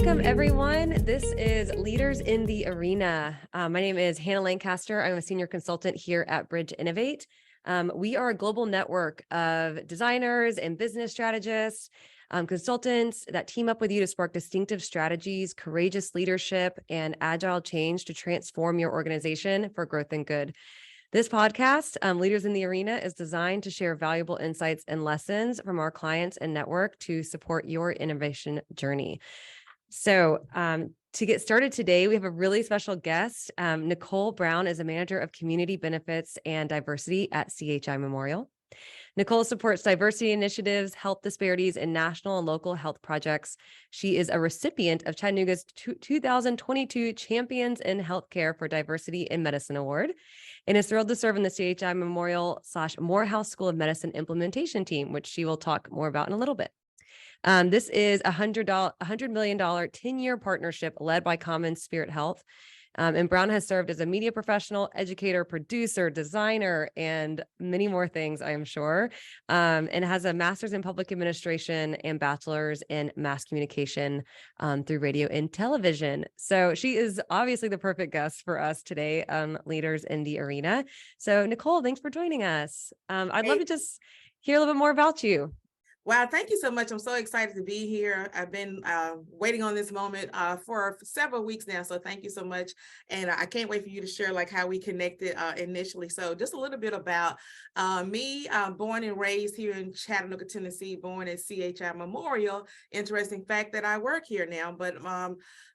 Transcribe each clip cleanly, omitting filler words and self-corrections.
Welcome, everyone. This is Leaders in the Arena. My name is Hannah Lancaster. I'm a senior consultant here at Bridge Innovate. We are a global network of designers and business strategists, consultants that team up with you to spark distinctive strategies, courageous leadership, and agile change to transform your organization for growth and good. This podcast, Leaders in the Arena, is designed to share valuable insights and lessons from our clients and network to support your innovation journey. So to get started today, we have a really special guest. Nicole Brown is a manager of community benefits and diversity at CHI Memorial. Nicole supports diversity initiatives, health disparities, and national and local health projects. She is a recipient of Chattanooga's 2022 Champions in Healthcare for Diversity in Medicine Award, and is thrilled to serve in the CHI Memorial/Morehouse School of Medicine implementation team, which she will talk more about in a little bit. This is a $100 million 10-year partnership led by Common Spirit Health. And Brown has served as a media professional, educator, producer, designer, and many more things, I am sure, and has a master's in public administration and bachelor's in mass communication through radio and television. So she is obviously the perfect guest for us today, Leaders in the Arena. So Nicole, thanks for joining us. I'd love to just hear a little bit more about you. Wow, thank you so much. I'm so excited to be here. I've been waiting on this moment for several weeks now. So thank you so much. And I can't wait for you to share like how we connected initially. So just a little bit about me, born and raised here in Chattanooga, Tennessee, born at CHI Memorial. Interesting fact that I work here now, but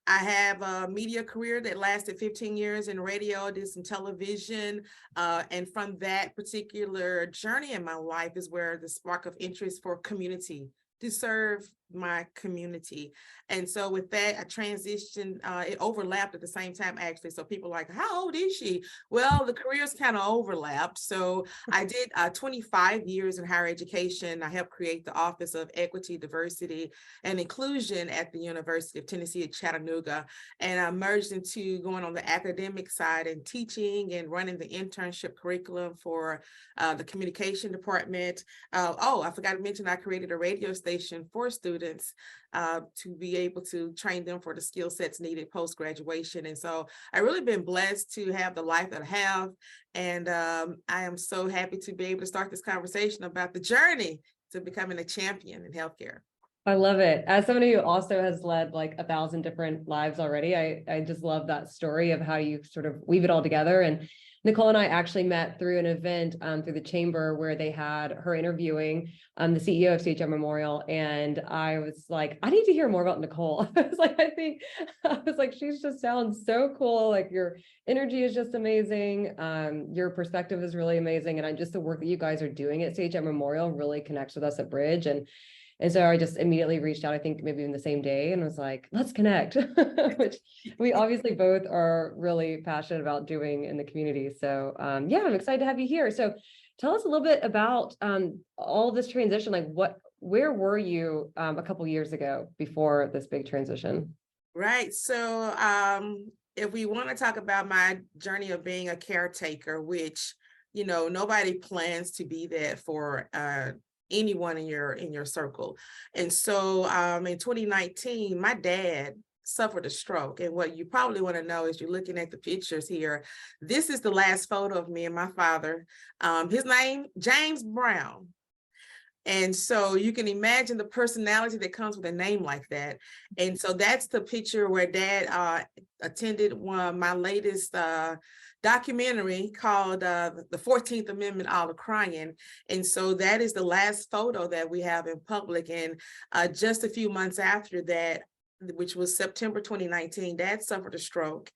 I have a media career that lasted 15 years in radio, did some television, and from that particular journey in my life is where the spark of interest for community, to serve my community. And so with that, I transitioned, it overlapped at the same time, actually. So people are like, how old is she? Well, the careers kind of overlapped. So I did 25 years in higher education. I helped create the Office of Equity, Diversity, and Inclusion at the University of Tennessee at Chattanooga. And I merged into going on the academic side and teaching and running the internship curriculum for the communication department. I forgot to mention, I created a radio station for students to be able to train them for the skill sets needed post-graduation. And so I've really been blessed to have the life that I have. And I am so happy to be able to start this conversation about the journey to becoming a champion in healthcare. I love it. As somebody who also has led like 1,000 different lives already, I just love that story of how you sort of weave it all together. And Nicole and I actually met through an event through the chamber where they had her interviewing the CEO of CHI Memorial. And I was like, I need to hear more about Nicole. I was like, she just sounds so cool. Like your energy is just amazing. Your perspective is really amazing. And just the work that you guys are doing at CHI Memorial really connects with us at Bridge. And so I just immediately reached out, I think maybe in the same day, and was like, let's connect, which we obviously both are really passionate about doing in the community. So yeah, I'm excited to have you here. So tell us a little bit about all this transition, like where were you a couple years ago before this big transition? Right. So if we want to talk about my journey of being a caretaker, which, nobody plans to be that for anyone in your circle. And so in 2019, my dad suffered a stroke. And what you probably want to know is you're looking at the pictures here. This is the last photo of me and my father. His name, James Brown. And so you can imagine the personality that comes with a name like that. And so that's the picture where Dad attended my latest documentary called The 14th Amendment, All the Crying. And so that is the last photo that we have in public. And just a few months after that, which was September 2019, Dad suffered a stroke.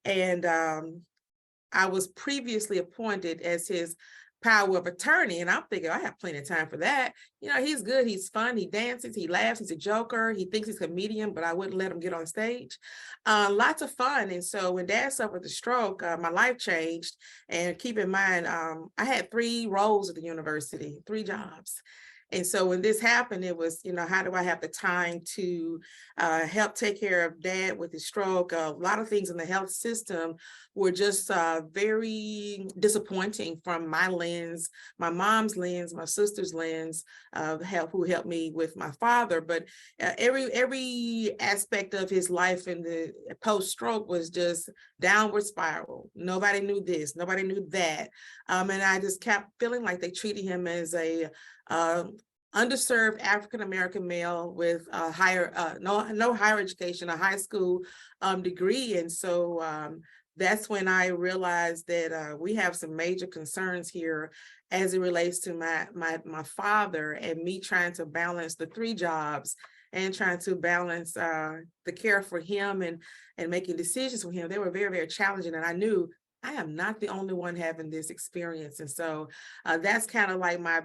And I was previously appointed as his power of attorney. And I'm thinking, I have plenty of time for that. He's good. He's fun. He dances. He laughs. He's a joker. He thinks he's a comedian, but I wouldn't let him get on stage. Lots of fun. And so when Dad suffered the stroke, my life changed. And keep in mind, I had 3 roles at the university, 3 jobs. And so when this happened, it was, how do I have the time to help take care of dad with his stroke? A lot of things in the health system were just very disappointing from my lens, my mom's lens, my sister's lens, who helped me with my father. But every aspect of his life in the post-stroke was just downward spiral. Nobody knew this, nobody knew that. And I just kept feeling like they treated him as a underserved African-American male with a no higher education, a high school degree. And so that's when I realized that we have some major concerns here as it relates to my father and me trying to balance the 3 jobs and trying to balance the care for him and making decisions for him. They were very, very challenging. And I knew I am not the only one having this experience. And so that's kind of like my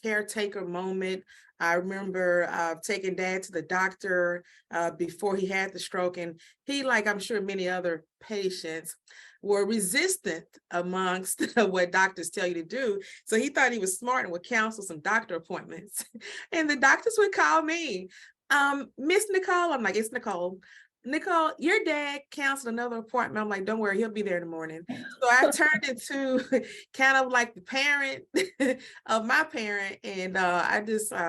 caretaker moment. I remember taking dad to the doctor before he had the stroke, and he, like I'm sure many other patients, were resistant amongst what doctors tell you to do. So he thought he was smart and would cancel some doctor appointments. And the doctors would call me, Miss Nicole. I'm like, it's Nicole. Nicole, your dad canceled another appointment. I'm like, don't worry, he'll be there in the morning. So I turned into kind of like the parent of my parent. And I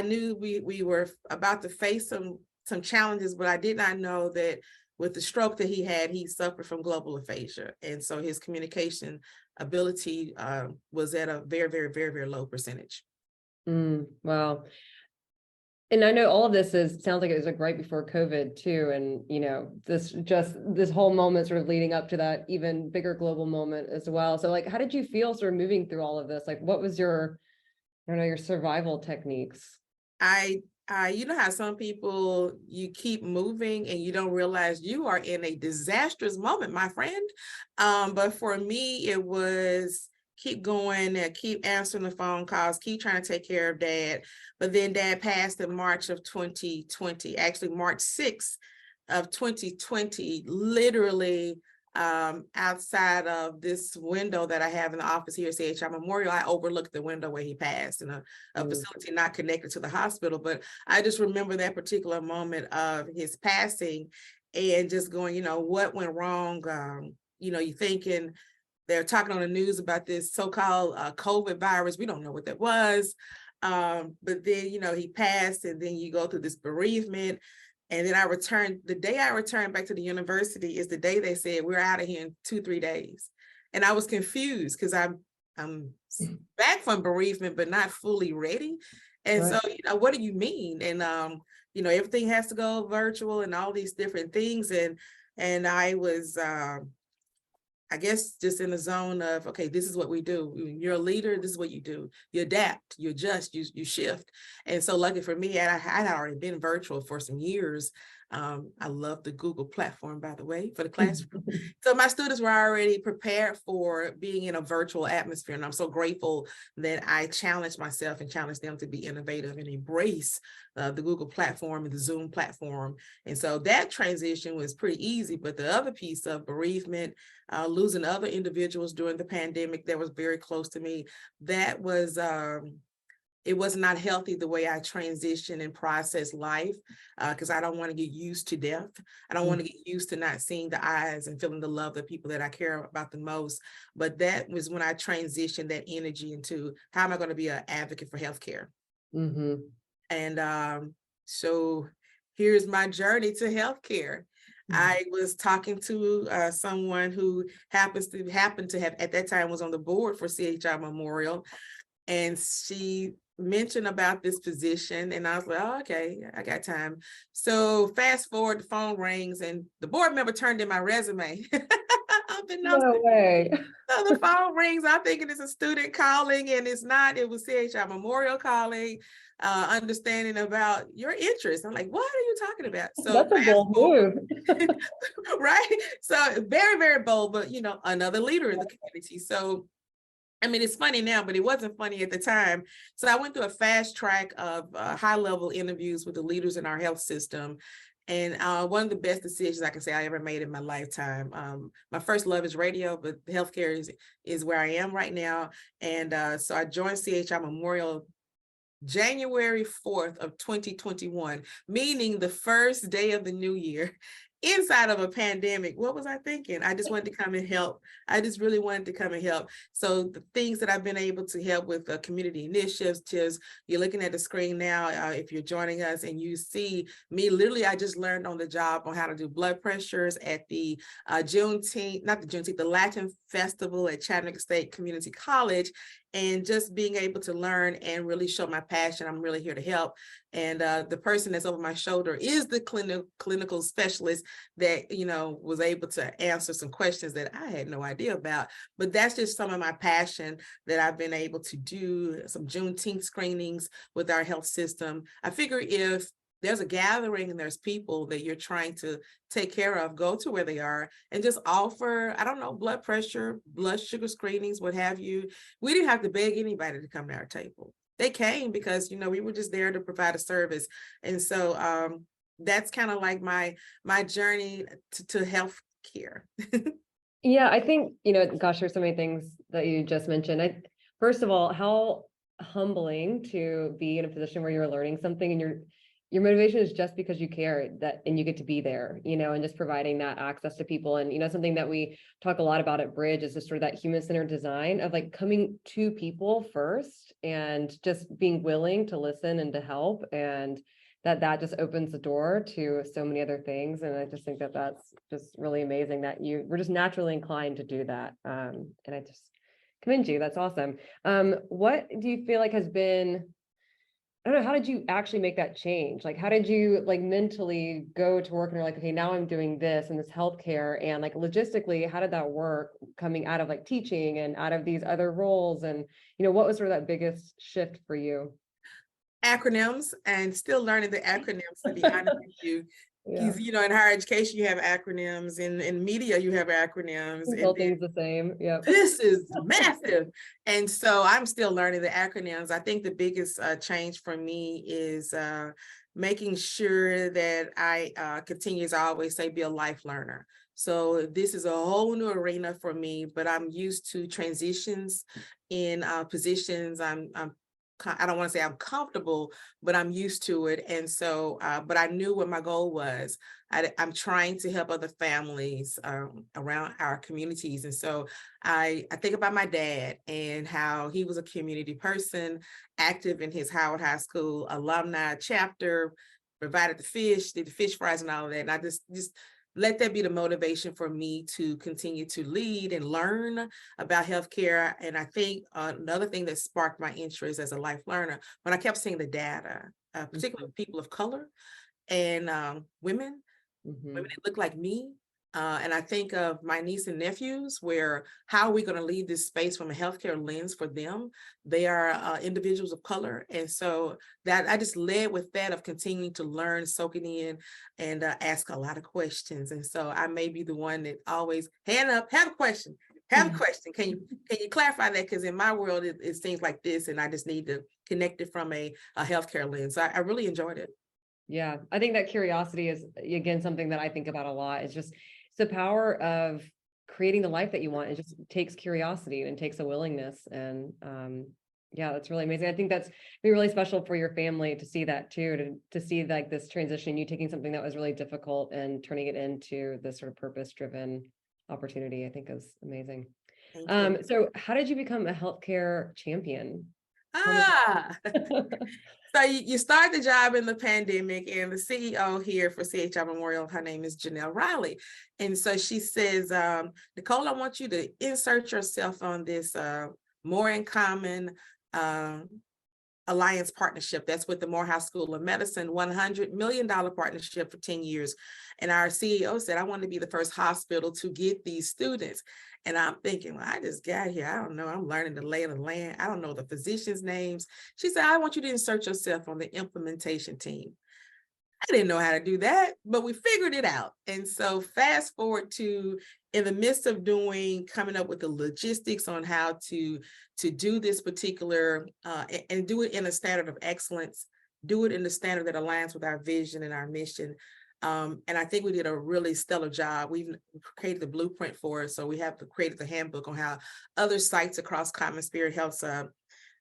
knew we were about to face some challenges, but I did not know that with the stroke that he had, he suffered from global aphasia. And so his communication ability was at a very, very, very, very low percentage. Wow. And I know all of this sounds like it was like right before COVID too. And, this whole moment sort of leading up to that even bigger global moment as well. So like, how did you feel sort of moving through all of this? Like, what was your survival techniques? You know how some people, you keep moving and you don't realize you are in a disastrous moment, my friend. But for me, it was keep going and keep answering the phone calls, keep trying to take care of dad. But then dad passed in March of 2020, actually March 6th of 2020, literally outside of this window that I have in the office here at CHI Memorial. I overlooked the window where he passed in a facility not connected to the hospital. But I just remember that particular moment of his passing and just going, what went wrong? You thinking, they're talking on the news about this so-called COVID virus. We don't know what that was. But then, he passed, and then you go through this bereavement. And then the day I returned back to the university is the day they said, we're out of here in 2-3 days. And I was confused because I'm back from bereavement, but not fully ready. And Right. So, what do you mean? And, everything has to go virtual and all these different things. And I was, I guess, just in the zone of, okay, this is what we do. You're a leader, this is what you do. You adapt, you adjust, you shift. And so lucky for me, I had already been virtual for some years. I love the Google platform, by the way, for the classroom. So my students were already prepared for being in a virtual atmosphere. And I'm so grateful that I challenged myself and challenged them to be innovative and embrace the Google platform and the Zoom platform. And so that transition was pretty easy. But the other piece of bereavement, losing other individuals during the pandemic that was very close to me, that was it was not healthy the way I transition and process life, because I don't want to get used to death. I don't want to get used to not seeing the eyes and feeling the love of the people that I care about the most. But that was when I transitioned that energy into how am I going to be an advocate for healthcare. And so here's my journey to healthcare. I was talking to someone who happened to have at that time was on the board for CHI Memorial, and she mentioned about this position, and I was like, oh, okay, I got time. So fast forward, the phone rings, and the board member turned in my resume. No way. So the phone rings, I'm thinking it's a student calling, and it's not. It was CHI Memorial calling, understanding about your interests. I'm like, what are you talking about? So That's a bold move. right? So very, very bold, but another leader in the community. So I mean, it's funny now, but it wasn't funny at the time. So I went through a fast track of high-level interviews with the leaders in our health system. And one of the best decisions I can say I ever made in my lifetime. My first love is radio, but healthcare is where I am right now. And so I joined CHI Memorial January 4th of 2021, meaning the first day of the new year inside of a pandemic. What was I thinking? I just wanted to come and help. I just really wanted to come and help. So the things that I've been able to help with community initiatives, you're looking at the screen now, if you're joining us and you see me, literally, I just learned on the job on how to do blood pressures at the the Latin Festival at Chattanooga State Community College, and just being able to learn and really show my passion. I'm really here to help. And the person that's over my shoulder is the clinical specialist that, was able to answer some questions that I had no idea about. But that's just some of my passion that I've been able to do, some Juneteenth screenings with our health system. I figure if there's a gathering and there's people that you're trying to take care of, go to where they are and just offer, I don't know, blood pressure, blood sugar screenings, what have you. We didn't have to beg anybody to come to our table. They came because, we were just there to provide a service. And so that's kind of like my journey to health care. Yeah, I think, gosh, there's so many things that you just mentioned. First of all, how humbling to be in a position where you're learning something and your motivation is just because you care and you get to be there, and just providing that access to people. And, something that we talk a lot about at Bridge is just sort of that human-centered design of like coming to people first and just being willing to listen and to help. And that just opens the door to so many other things. And I just think that that's just really amazing that we're just naturally inclined to do that. And I just commend you. That's awesome. What do you feel like has been, I don't know, how did you actually make that change? Like, how did you like mentally go to work and you're like, okay, now I'm doing this and this healthcare, and like logistically, how did that work coming out of like teaching and out of these other roles? And, what was sort of that biggest shift for you? Acronyms, and still learning the acronyms, to be honest with you. Yeah. In higher education, you have acronyms, in media, you have acronyms. Consulting's the same. Yep. This is massive. And so I'm still learning the acronyms. I think the biggest change for me is making sure that I continue, as I always say, be a life learner. So this is a whole new arena for me, but I'm used to transitions in positions. I don't want to say I'm comfortable, but I'm used to it. And so, but I knew what my goal was. I'm trying to help other families around our communities. And so I think about my dad and how he was a community person, active in his Howard High School alumni chapter, provided the fish, did the fish fries and all of that. And I just let that be the motivation for me to continue to lead and learn about healthcare. And I think another thing that sparked my interest as a life learner, when I kept seeing the data, particularly people of color and women that look like me. And I think of my niece and nephews, where how are we going to lead this space from a healthcare lens for them? They are individuals of color. And so that I just led with that of continuing to learn, soak it in, and ask a lot of questions. And so I may be the one that always hand up, have a question. Have a question. Can you clarify that? Because in my world, it seems like this, and I just need to connect it from a healthcare lens. So I really enjoyed it. Yeah, I think that curiosity is, again, something that I think about a lot. It's just the power of creating the life that you want. It just takes curiosity and takes a willingness. And yeah, that's really amazing. I think that's be really special for your family to see that too, to see like this transition, you taking something that was really difficult and turning it into this sort of purpose-driven opportunity, I think is amazing. So how did you become a healthcare champion? So you start the job in the pandemic, and the CEO here for CHI Memorial, her name is Janelle Riley. And so she says, Nicole, I want you to insert yourself on this More in Common Alliance partnership. That's with the Morehouse School of Medicine, $100 million partnership for 10 years. And our CEO said, I want to be the first hospital to get these students. And I'm thinking, well, I just got here. I don't know. I'm learning the lay of the land. I don't know the physicians' names. She said, I want you to insert yourself on the implementation team. I didn't know how to do that, but we figured it out. And so fast forward to in the midst of coming up with the logistics on how to do this particular and do it in a standard of excellence, do it in the standard that aligns with our vision and our mission. And I think we did a really stellar job. We've created the blueprint for it. So we have created the handbook on how other sites across Common Spirit Health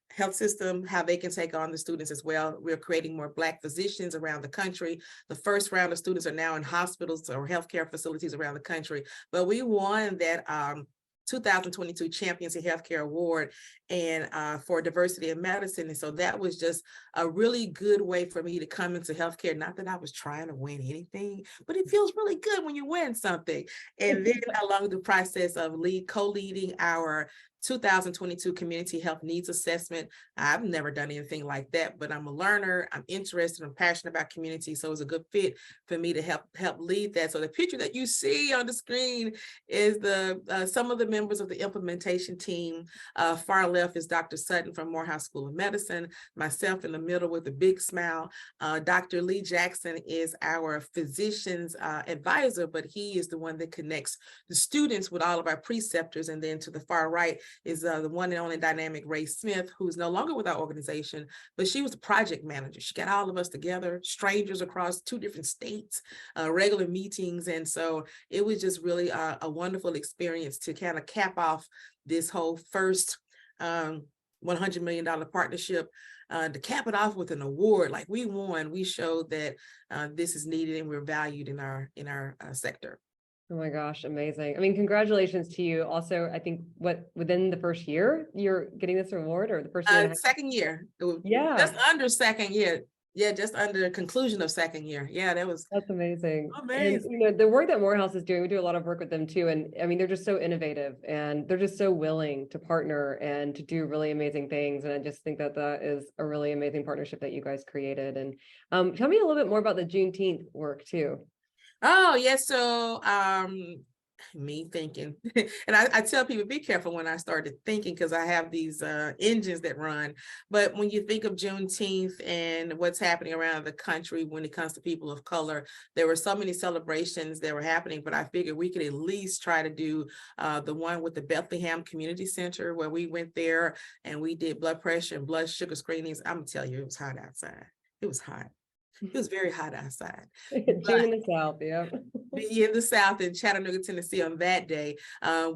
health system, how they can take on the students as well. We're creating more Black physicians around the country. The first round of students are now in hospitals or healthcare facilities around the country. But we won that 2022 Champions in Healthcare Award and for diversity in medicine. And so that was just a really good way for me to come into healthcare. Not that I was trying to win anything, but it feels really good when you win something. And then along the process of co-leading our 2022 Community Health Needs Assessment. I've never done anything like that, but I'm a learner. I'm interested. I'm passionate about community. So it's a good fit for me to help lead that. So the picture that you see on the screen is some of the members of the implementation team. Far left is Dr. Sutton from Morehouse School of Medicine. Myself in the middle with a big smile. Dr. Lee Jackson is our physician's advisor, but he is the one that connects the students with all of our preceptors. And then to the far right is the one and only dynamic Ray Smith, who's no longer with our organization, but she was the project manager. She got all of us together, strangers across 2 different states, regular meetings. And so it was just really a wonderful experience to kind of cap off this whole first $100 million partnership, to cap it off with an award. Like we won, we showed that this is needed and we're valued in our sector. Oh my gosh, amazing. I mean, congratulations to you. Also, I think within the first year, you're getting this award, or the first year? Second year. Yeah. Just under second year. Yeah, just under the conclusion of second year. Yeah, that's amazing. Amazing. And the work that Morehouse is doing, we do a lot of work with them too. And I mean, they're just so innovative and they're just so willing to partner and to do really amazing things. And I just think that is a really amazing partnership that you guys created. And tell me a little bit more about the Juneteenth work too. Oh, yes. So me thinking, and I tell people, be careful when I started thinking, because I have these engines that run. But when you think of Juneteenth and what's happening around the country when it comes to people of color, there were so many celebrations that were happening, but I figured we could at least try to do the one with the Bethlehem Community Center, where we went there and we did blood pressure and blood sugar screenings. I'm gonna tell you, it was hot outside. It was hot. It was very hot outside. June in the South, yeah. In the South in Chattanooga, Tennessee on that day.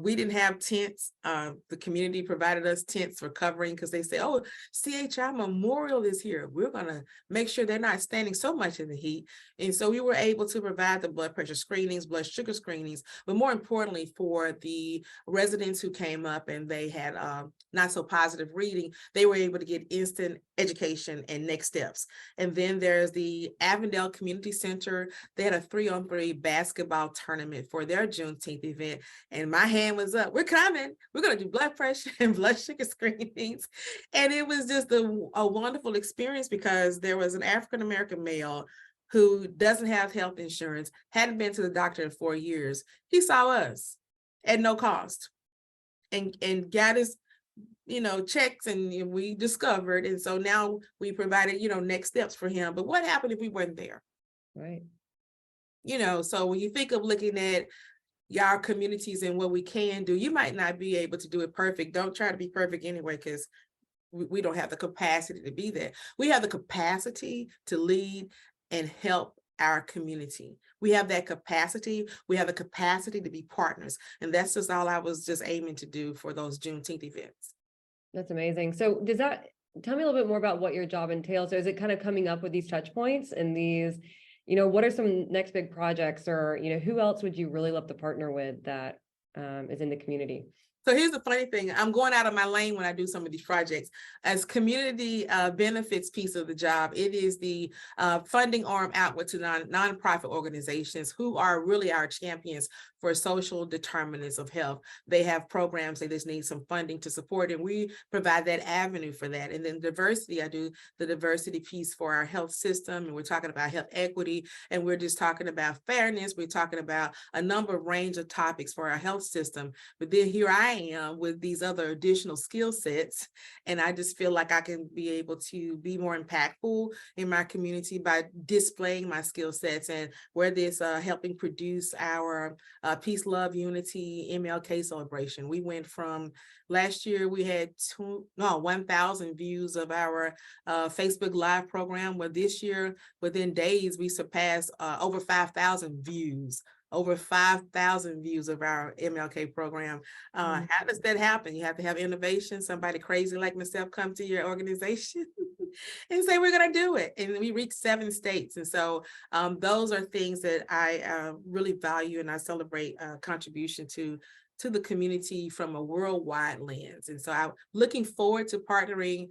We didn't have tents. The community provided us tents for covering, because they say, oh, CHI Memorial is here. We're gonna make sure they're not standing so much in the heat. And so we were able to provide the blood pressure screenings, blood sugar screenings, but more importantly for the residents who came up and they had not so positive reading, they were able to get instant education and next steps. And then there's the Avondale Community Center. They had a 3-on-3 basketball tournament for their Juneteenth event. And my hand was up. We're coming. We're going to do blood pressure and blood sugar screenings. And it was just a wonderful experience, because there was an African-American male who doesn't have health insurance, hadn't been to the doctor in 4 years. He saw us at no cost and got his checks, and we discovered. And so now we provided, next steps for him. But what happened if we weren't there? Right. So when you think of looking at our communities and what we can do, you might not be able to do it perfect. Don't try to be perfect anyway, because we don't have the capacity to be there. We have the capacity to lead and help our community. We have that capacity. We have the capacity to be partners. And that's just all I was just aiming to do for those Juneteenth events. That's amazing. So tell me a little bit more about what your job entails. So is it kind of coming up with these touch points and these, what are some next big projects, or, who else would you really love to partner with that is in the community? So here's the funny thing. I'm going out of my lane when I do some of these projects. As community benefits piece of the job, it is the funding arm outward to nonprofit organizations who are really our champions for social determinants of health. They have programs, they just need some funding to support, and we provide that avenue for that. And then diversity, I do the diversity piece for our health system, and we're talking about health equity, and we're just talking about fairness. We're talking about a number of range of topics for our health system. But then here I am with these other additional skill sets, and I just feel like I can be able to be more impactful in my community by displaying my skill sets, and whether it's helping produce our Peace, Love, Unity MLK celebration. We went from last year, we had 1,000 views of our Facebook Live program, where this year, within days, we surpassed over 5,000 views over 5,000 views of our MLK program. How does that happen? You have to have innovation. Somebody crazy like myself come to your organization and say, we're going to do it. And we reach 7 states. And so those are things that I really value, and I celebrate contribution to the community from a worldwide lens. And so I'm looking forward to partnering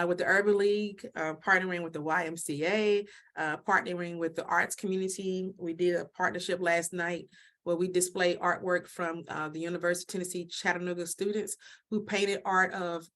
with the Urban League, partnering with the YMCA, partnering with the arts community. We did a partnership last night where we displayed artwork from the University of Tennessee Chattanooga students who painted art of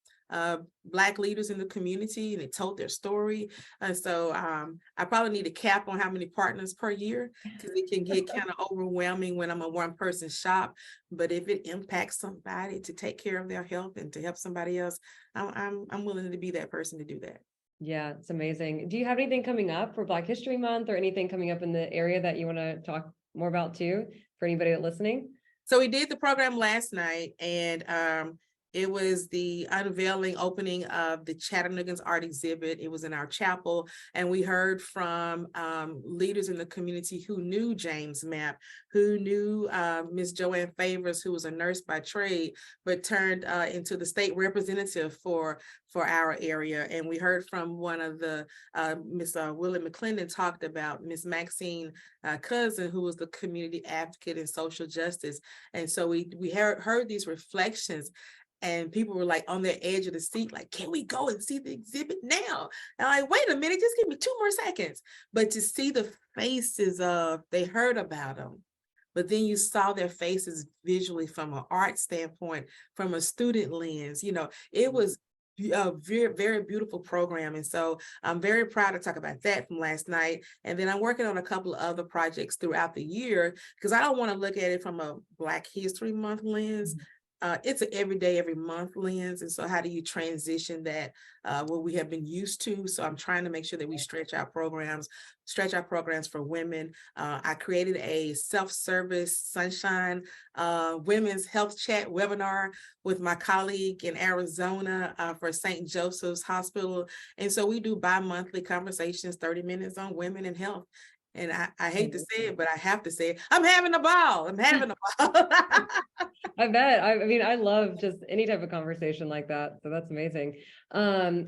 Black leaders in the community, and they told their story. And so I probably need a cap on how many partners per year, because it can get kind of overwhelming when I'm a one-person shop. But if it impacts somebody to take care of their health and to help somebody else, I'm willing to be that person to do that. Yeah, it's amazing. Do you have anything coming up for Black History Month, or anything coming up in the area that you want to talk more about too, for anybody that's listening? So we did the program last night, and it was the unveiling opening of the Chattanooga's art exhibit. It was in our chapel, and we heard from leaders in the community who knew James Mapp, who knew Ms. Joanne Favors, who was a nurse by trade, but turned into the state representative for our area. And we heard from one of the, Ms. Willie McClendon talked about Ms. Maxine Cousin, who was the community advocate in social justice. And so we heard these reflections, and people were like on their edge of the seat, like, can we go and see the exhibit now? And I'm like, wait a minute, just give me 2 more seconds. But to see the faces of, they heard about them, but then you saw their faces visually from an art standpoint, from a student lens, it was a very, very beautiful program. And so I'm very proud to talk about that from last night. And then I'm working on a couple of other projects throughout the year, because I don't want to look at it from a Black History Month lens. It's an everyday, every month lens. And so how do you transition that, what we have been used to? So I'm trying to make sure that we stretch our programs for women. I created a self-service Sunshine Women's Health Chat webinar with my colleague in Arizona for St. Joseph's Hospital. And so we do bi-monthly conversations, 30 minutes on women and health. And I hate to say it, but I have to say it. I'm having a ball. I bet. I mean, I love just any type of conversation like that. So that's amazing.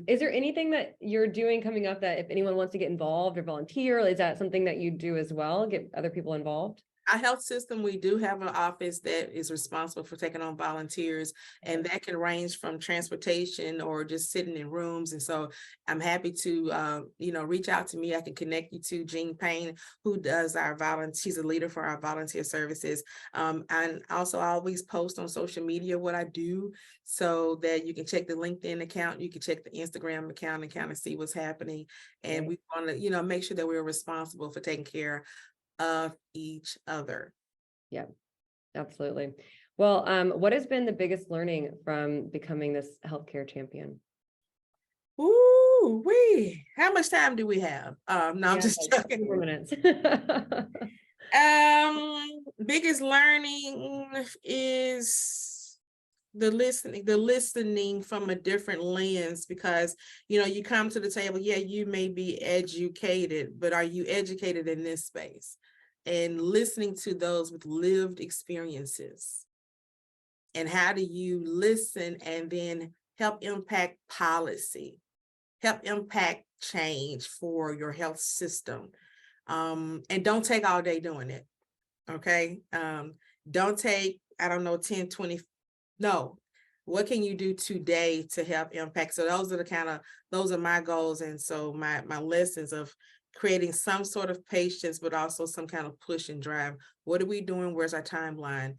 Is there anything that you're doing coming up that if anyone wants to get involved or volunteer, is that something that you do as well, get other people involved? Our health system, we do have an office that is responsible for taking on volunteers, and that can range from transportation or just sitting in rooms. And so I'm happy to, reach out to me. I can connect you to Jean Payne, who does our volunteer. She's a leader for our volunteer services. And also I always post on social media what I do, so that you can check the LinkedIn account, you can check the Instagram account and kind of see what's happening. And we want to, make sure that we're responsible for taking care of each other. Yeah, absolutely. Well, what has been the biggest learning from becoming this healthcare champion? Ooh, how much time do we have? No, I'm just joking. 4 minutes. Biggest learning is the listening from a different lens, because you come to the table, you may be educated, but are you educated in this space? And listening to those with lived experiences, and how do you listen and then help impact policy, help impact change for your health system. And don't take all day doing it. Okay. Don't take, 10, 20. No, what can you do today to help impact? So those are my goals. And so my lessons of creating some sort of patience, but also some kind of push and drive. What are we doing? Where's our timeline?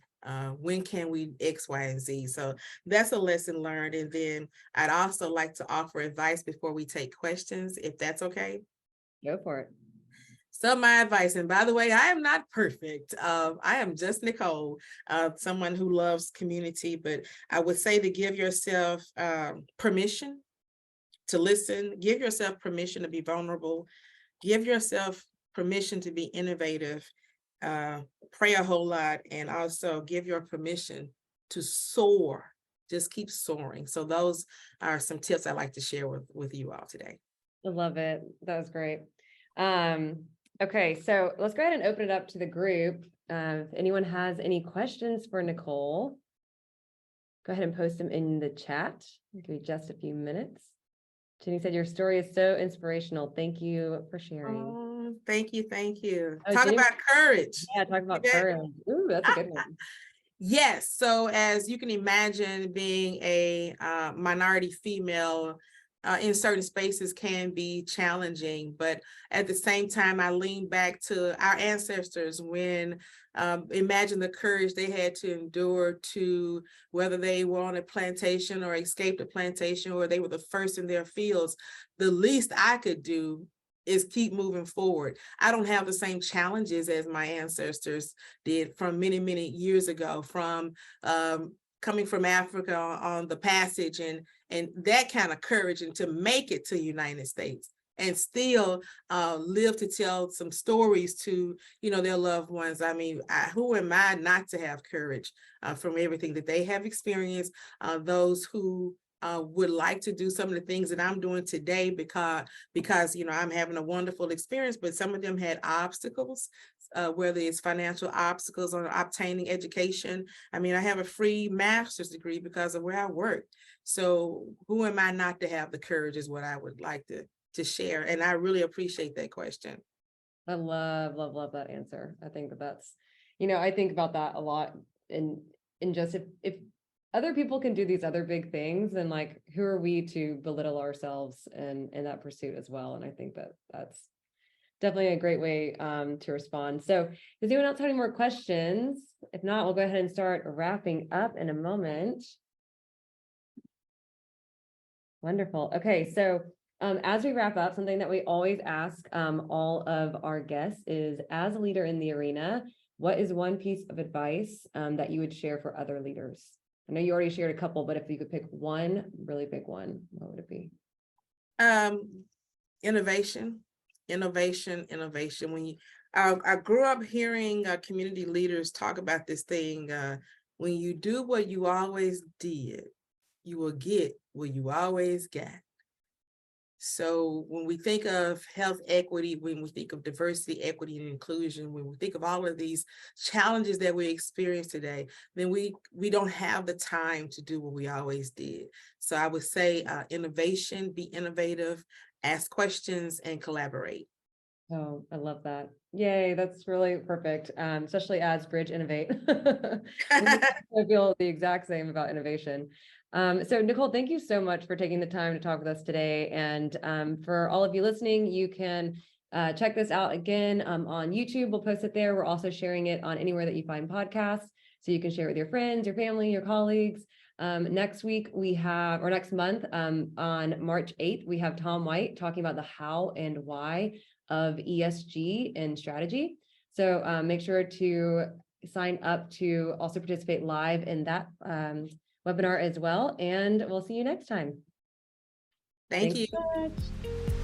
When can we X, Y, and Z? So that's a lesson learned. And then I'd also like to offer advice before we take questions, if that's okay. Go for it. So my advice, and by the way, I am not perfect. I am just Nicole, someone who loves community, but I would say to give yourself permission to listen, give yourself permission to be vulnerable, give yourself permission to be innovative, pray a whole lot, and also give your permission to soar. Just keep soaring. So those are some tips I'd like to share with you all today. I love it. That was great. Okay, so let's go ahead and open it up to the group. If anyone has any questions for Nicole, go ahead and post them in the chat. I'll give you just a few minutes. Jenny said, your story is so inspirational. Thank you for sharing. Oh, thank you. Thank you. Oh, Talk Jenny, about courage. yeah, talk about courage. Ooh, that's a good one. Yes. So as you can imagine, being a minority female in certain spaces can be challenging, but at the same time, I lean back to our ancestors when imagine the courage they had to endure to whether they were on a plantation or escaped a plantation or they were the first in their fields. The least I could do is keep moving forward. I don't have the same challenges as my ancestors did from many, many years ago, from coming from Africa on the passage and that kind of courage and to make it to the United States and still live to tell some stories to, their loved ones. I mean, who am I not to have courage from everything that they have experienced, those who would like to do some of the things that I'm doing today because I'm having a wonderful experience, but some of them had obstacles, whether it's financial obstacles or obtaining education. I mean, I have a free master's degree because of where I work. So who am I not to have the courage is what I would like to share. And I really appreciate that question. I love that answer. I think that's, I think about that a lot in just if other people can do these other big things, then like, who are we to belittle ourselves in that pursuit as well? And I think that's definitely a great way to respond. So does anyone else have any more questions? If not, we'll go ahead and start wrapping up in a moment. Wonderful. Okay, so as we wrap up, something that we always ask all of our guests is, as a leader in the arena, what is one piece of advice that you would share for other leaders? I know you already shared a couple, but if you could pick one really big one, what would it be? Innovation. When I grew up hearing community leaders talk about this thing, when you do what you always did, you will get what you always got. So when we think of health equity, when we think of diversity, equity, and inclusion, when we think of all of these challenges that we experience today, then we don't have the time to do what we always did. So I would say innovation, be innovative, ask questions, and collaborate. Oh, I love that. Yay, that's really perfect, especially as Bridge Innovate. I feel the exact same about innovation. So Nicole, thank you so much for taking the time to talk with us today. And for all of you listening, you can check this out again on YouTube. We'll post it there. We're also sharing it on anywhere that you find podcasts. So you can share it with your friends, your family, your colleagues. Next week next month, on March 8th, we have Tom White talking about the how and why of ESG and strategy. So make sure to sign up to also participate live in that webinar as well. And we'll see you next time. Thank you. Thanks so much.